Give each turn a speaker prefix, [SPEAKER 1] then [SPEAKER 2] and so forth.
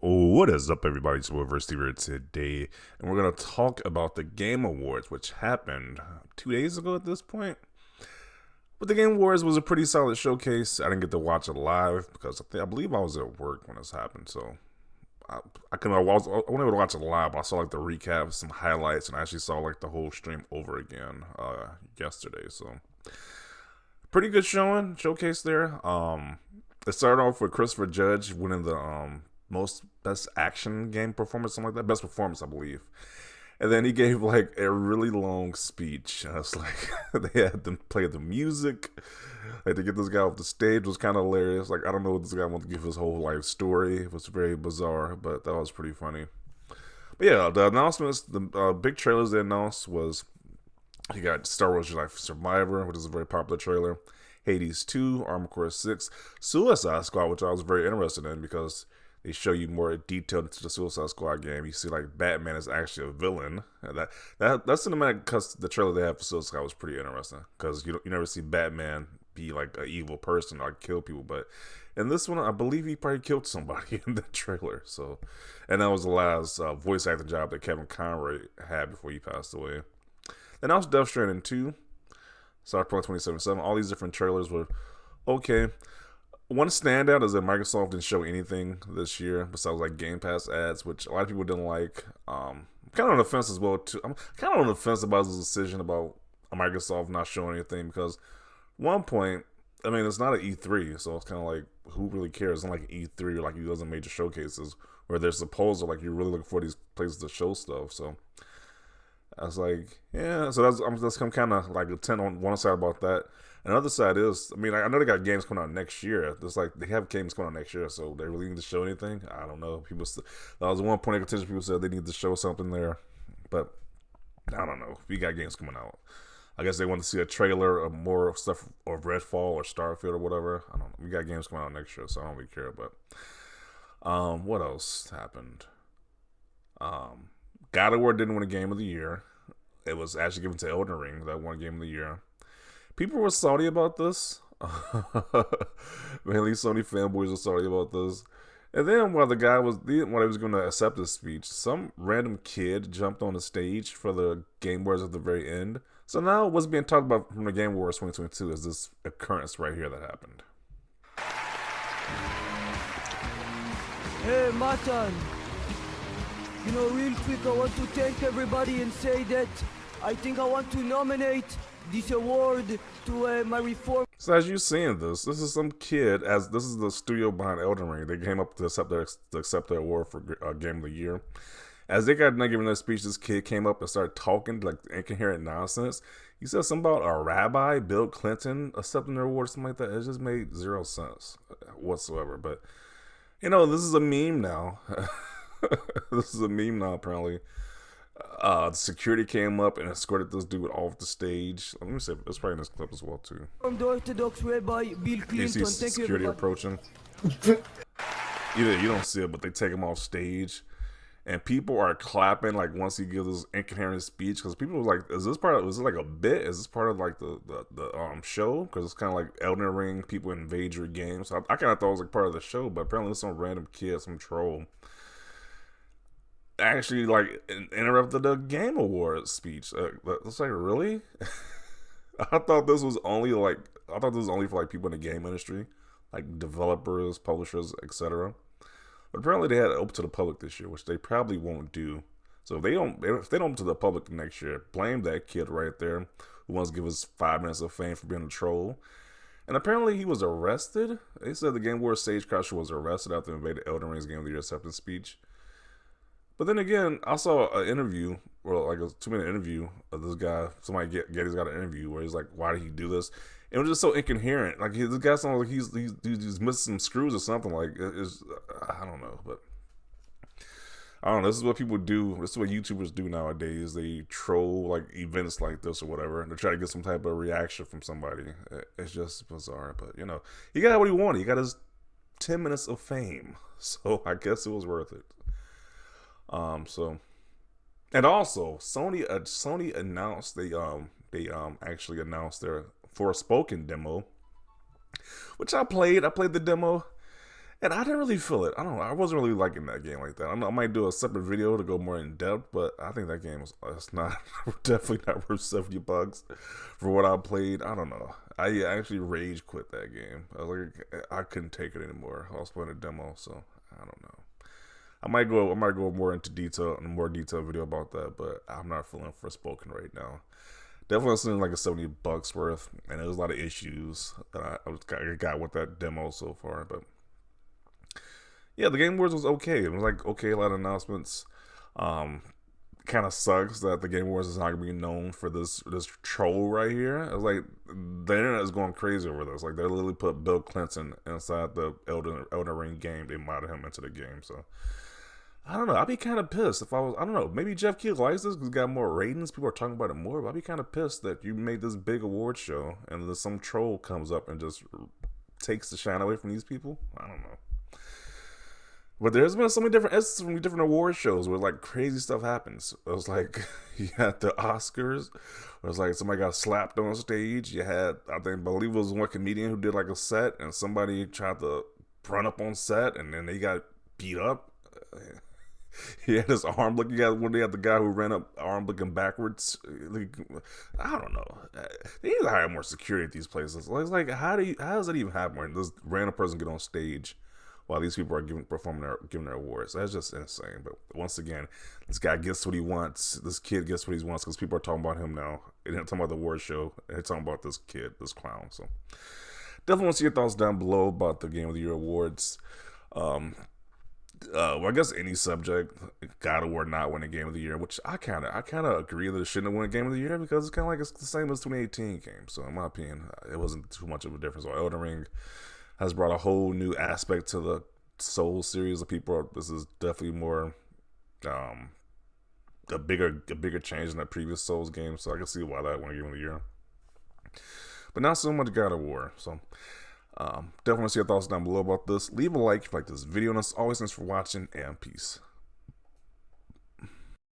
[SPEAKER 1] What is up, everybody? It's Wilver Steve today, and we're going to talk about the Game Awards, which happened 2 days ago at this point. But the Game Awards was a pretty solid showcase. I didn't get to watch it live because I believe I was at work when this happened, so I wasn't able to watch it live. But I saw like the recap, some highlights, and I actually saw like the whole stream over again yesterday. So pretty good showcase there. It started off with Christopher Judge winning the most best action game performance, something like that. Best performance, I believe. And then he gave like a really long speech. And it's like they had them play the music. Like to get this guy off the stage was kind of hilarious. Like I don't know what this guy wanted to give his whole life story. It was very bizarre, but that was pretty funny. But yeah, the announcements, the big trailers they announced was you got Star Wars Jedi Survivor, which is a very popular trailer. Hades 2, Armored Core 6, Suicide Squad, which I was very interested in because they show you more detail into the Suicide Squad game. You see, like, Batman is actually a villain. And that cinematic, because the trailer they have for Suicide Squad was pretty interesting. Because you never see Batman be, like, an evil person or like, kill people. But in this one, I believe he probably killed somebody in the trailer. So, and that was the last voice acting job that Kevin Conroy had before he passed away. Then also Death Stranding 2, Cyberpunk 2077. All these different trailers were okay. One standout is that Microsoft didn't show anything this year besides like Game Pass ads, which a lot of people didn't like. I'm kind of on the fence as well too. I'm kind of on the fence about this decision about Microsoft not showing anything because one point, I mean, it's not an E3, so it's kind of like who really cares? It's not like E3 or like you those major showcases where they're supposed to like you're really looking for these places to show stuff. So I was like, yeah. So that's kind of like a 10 on one side about that. Another side is, I mean, I know they got games coming out next year. It's like they have games coming out next year, so they really need to show anything. I don't know. That was one point of contention. People said they need to show something there, but I don't know. If you got games coming out, I guess they want to see a trailer of more stuff of Redfall or Starfield or whatever. I don't know. We got games coming out next year, so I don't really care. But what else happened? God of War didn't win a Game of the Year. It was actually given to Elden Ring that won Game of the Year. People were salty about this. Mainly Sony fanboys were salty about this. And then while he was going to accept his speech, some random kid jumped on the stage for the Game Awards at the very end. So now what's being talked about from the Game Awards 2022 is this occurrence right here that happened.
[SPEAKER 2] Hey, Matan. Real quick, I want to thank everybody and say that I think I want to nominate this award to my reform.
[SPEAKER 1] So as you're seeing this is some kid, as this is the studio behind Elden Ring. They came up to accept their award for Game of the Year. As they got done giving their speech, this kid came up and started talking like incoherent nonsense. He said something about a rabbi, Bill Clinton, accepting their award or something like that. It just made zero sense whatsoever. But, this is a meme now. This is a meme now, apparently. Security came up and escorted this dude off the stage. Let me see. It's probably in this clip as well, too.
[SPEAKER 2] From the Orthodox Rabbi Bill Clinton.
[SPEAKER 1] You see security approaching. You don't see it, but they take him off stage. And people are clapping like once he gives his incoherent speech because people were like, "Is it like a bit? Is this part of like the show?" Because it's kind of like Elden Ring, people invade your game. So I kind of thought it was like part of the show, but apparently some random kid, some troll, actually like interrupted the Game Awards speech. It's like, really? I thought this was only for like people in the game industry, like developers, publishers, etc. But apparently they had it open to the public this year, which they probably won't do. So if they don't open to the public next year, blame that kid right there who wants to give us 5 minutes of fame for being a troll. And apparently he was arrested. They said the Game Awards stagecrasher was arrested after invaded Elden Ring's Game of the Year acceptance speech. But then again, I saw an interview, or like a 2-minute interview of this guy. Somebody Getty's got an interview where he's like, "Why did he do this?" It was just so incoherent. Like this guy sounds like he's missing some screws or something. Like I don't know, but I don't know. This is what people do. This is what YouTubers do nowadays. They troll like events like this or whatever, and they try to get some type of reaction from somebody. It's just bizarre, but he got what he wanted. He got his 10 minutes of fame, so I guess it was worth it. And also Sony announced they actually announced their Forspoken demo, which I played. I played the demo, And I didn't really feel it. I don't know. I wasn't really liking that game like that. I know I might do a separate video to go more in depth, but I think that game was it's not definitely not worth $70 for what I played. I don't know. I actually rage quit that game. I was like, I couldn't take it anymore. I was playing a demo, so I don't know. I might go more into detail in a more detailed video about that, but I'm not feeling Forspoken right now. Definitely seemed like a $70 worth, and there was a lot of issues that I got with that demo so far, but yeah, the Game Awards was okay. It was like okay, a lot of announcements. Um, Kind of sucks that the Game Awards is not gonna be known for this troll right here. It's like the internet is going crazy over this. Like they literally put Bill Clinton inside the Elden Ring game. They modded him into the game. So I don't know. I'd be kind of pissed if I was. I don't know. Maybe Jeff Keighley likes this because it's got more ratings. People are talking about it more. But I'd be kind of pissed that you made this big award show and then some troll comes up and just takes the shine away from these people. I don't know. But there's been so many different instances from different award shows where like crazy stuff happens. It was like you had the Oscars, where it was like somebody got slapped on stage. You had believe it was one comedian who did like a set, and somebody tried to run up on set, and then they got beat up. He had his arm looking. When they had the guy who ran up, arm looking backwards. Like, I don't know. They need to hire more security at these places. It's like how does that even happen when this random person get on stage while these people are giving their awards? That's just insane. But once again, this guy gets what he wants. This kid gets what he wants because people are talking about him now. They didn't talk about the award show. They're talking about this kid, this clown. So definitely want to see your thoughts down below about the Game of the Year awards. Well, I guess any subject, God or not, win a Game of the Year, which I kind of agree that it shouldn't have won a Game of the Year because it's kind of like it's the same as 2018 game. So in my opinion, it wasn't too much of a difference. Or Elden Ring has brought a whole new aspect to the Soul series of people. This is definitely more a bigger change than that previous Souls game. So I can see why that won a Game of the Year. But not so much God of War. So definitely want to see your thoughts down below about this. Leave a like if you like this video. And as always, thanks for watching and peace.